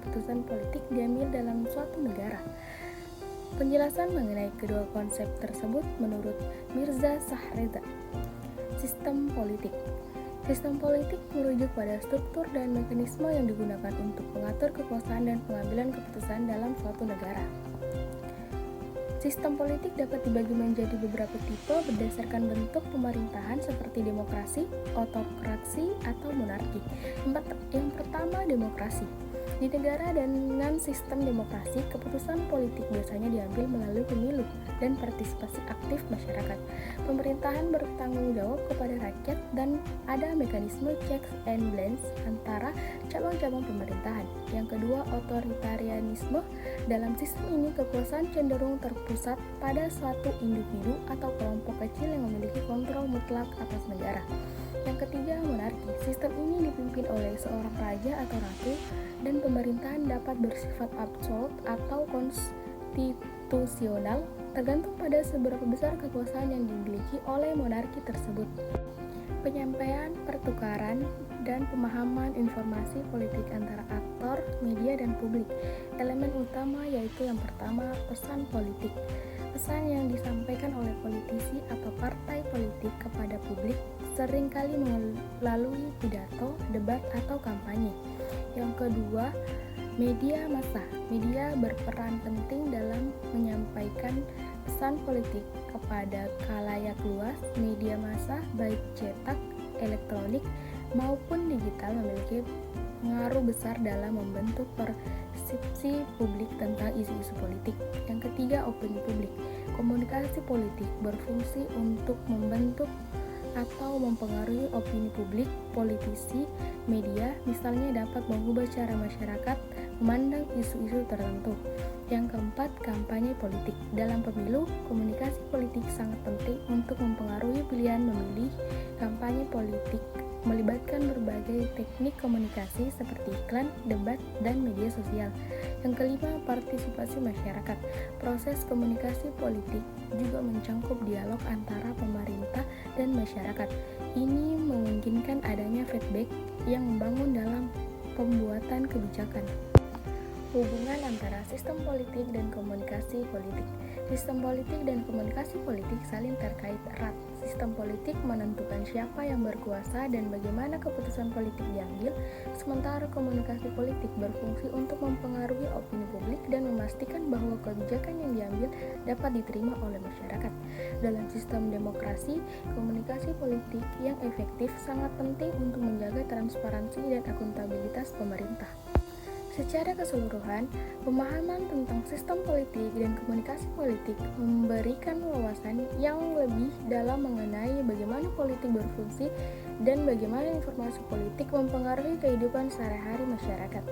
keputusan politik diambil dalam suatu negara. Penjelasan mengenai kedua konsep tersebut menurut Mirza Sahreza. Sistem politik. Sistem politik merujuk pada struktur dan mekanisme yang digunakan untuk mengatur kekuasaan dan pengambilan keputusan dalam suatu negara. Sistem politik dapat dibagi menjadi beberapa tipe berdasarkan bentuk pemerintahan seperti demokrasi, otokrasi, atau monarki. Yang pertama, demokrasi. Di negara dengan sistem demokrasi, keputusan politik biasanya diambil melalui pemilu dan partisipasi aktif masyarakat. Pemerintahan bertanggung jawab kepada rakyat dan ada mekanisme checks and balance antara cabang-cabang pemerintahan. Yang kedua, otoritarianisme. Dalam sistem ini, kekuasaan cenderung terpusat pada suatu individu atau kelompok kecil yang memiliki kontrol mutlak atas negara. Yang ketiga, monarki. Sistem ini dipimpin oleh seorang raja atau ratu dan pemerintahan dapat bersifat absolut atau konstitusional, tergantung pada seberapa besar kekuasaan yang dimiliki oleh monarki tersebut. Penyampaian, pertukaran, dan pemahaman informasi politik antara aktor, media, dan publik. Elemen utama yaitu yang pertama, pesan politik. Pesan yang disampaikan oleh politisi atau partai politik kepada publik seringkali melalui pidato, debat, atau kampanye. Yang kedua, media massa. Media berperan penting dalam menyampaikan pesan politik kepada khalayak luas. Media massa baik cetak, elektronik, maupun digital memiliki pengaruh besar dalam membentuk persepsi publik tentang isu-isu politik. Yang ketiga, opini publik. Komunikasi politik berfungsi untuk membentuk atau mempengaruhi opini publik. Politisi, media, misalnya dapat mengubah cara masyarakat memandang isu-isu tertentu. Yang keempat, kampanye politik. Dalam pemilu, komunikasi politik sangat penting untuk mempengaruhi pilihan memilih. Kampanye politik melibatkan berbagai teknik komunikasi seperti iklan, debat, dan media sosial. Yang kelima, partisipasi masyarakat. Proses komunikasi politik juga mencangkup dialog antara pemerintah dan masyarakat. Ini memungkinkan adanya feedback yang membangun dalam pembuatan kebijakan. Hubungan antara sistem politik dan komunikasi politik. Sistem politik dan komunikasi politik saling terkait erat. Sistem politik menentukan siapa yang berkuasa dan bagaimana keputusan politik diambil, sementara komunikasi politik berfungsi untuk mempengaruhi opini publik dan memastikan bahwa kebijakan yang diambil dapat diterima oleh masyarakat. Dalam sistem demokrasi, komunikasi politik yang efektif sangat penting untuk menjaga transparansi dan akuntabilitas pemerintah. Secara keseluruhan, pemahaman tentang sistem politik dan komunikasi politik memberikan wawasan yang lebih dalam mengenai bagaimana politik berfungsi dan bagaimana informasi politik mempengaruhi kehidupan sehari-hari masyarakat.